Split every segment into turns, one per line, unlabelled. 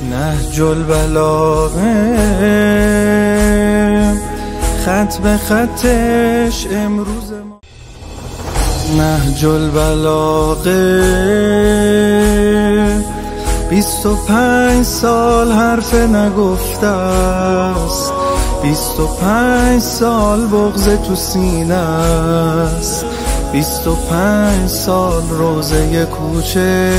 نهج البلاغه خط به خطش امروز ما. نهج البلاغه 25 سال حرف نگفته است، 25 سال بغض تو سینه است، 25 سال روزه کوچه.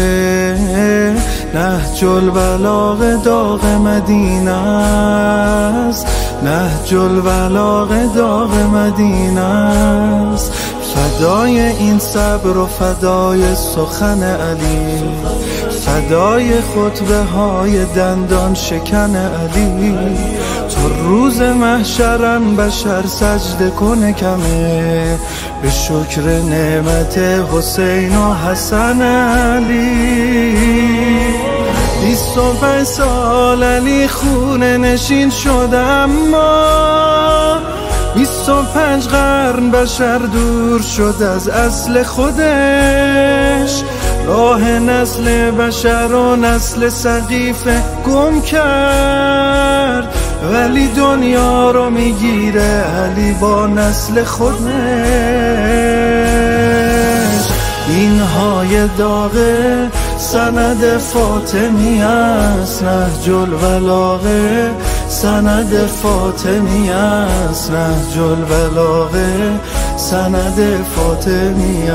نهج البلاغه داغ مدینه است، نهج البلاغه داغ مدینه است. فدای این صبر و فدای سخن علی، فدای خطبه های دندان شکن علی. تا روز محشرم بشر سجده کنه کمه به شکر نعمت حسین و حسن علی. 25 سال علی خونه نشین شد، اما 25 قرن بشر دور شد از اصل خودش. راه نسل بشر و نسل سقیفه گم کرد، ولی دنیا رو میگیره علی با نسل خودش. اینهای داغه سند فاطمی است، نهج البلاغه سند فاطمی است، نهج البلاغه سند فاطمی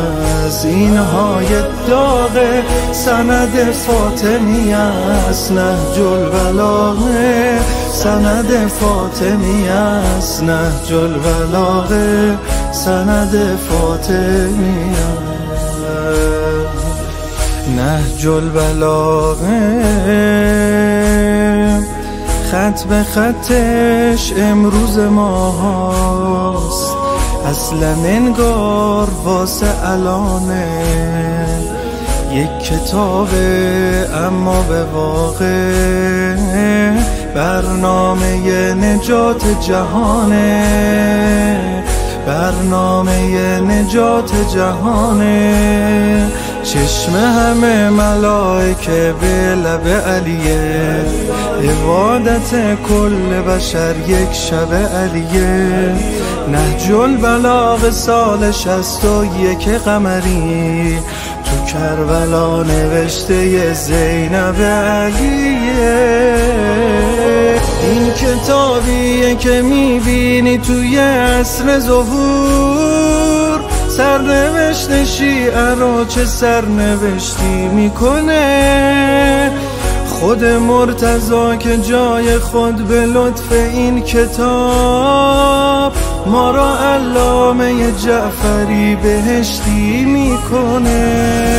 است. اینهای داغه سند فاطمی است، نهج البلاغه سند فاطمی است، نهج البلاغه سند فاطمی است. نهج البلاغه خط به خطش امروز ماست، اصلا انگار واسه الانه یک کتابه، اما به واقع برنامه نجات جهانه، برنامه نجات جهانه. چشم همه ملائکه به لب علیه، عبادت کل بشر یک شب علیه. نهج البلاغه سال 61 قمری تو کربلا نوشته زینب علیه. این کتابیه که میبینی توی عصر ظهور، سرنوشت شیعه رو چه سرنوشتی میکنه. خود مرتضی که جای خود به لطف این کتاب ما را علامه جعفری بهشتی میکنه.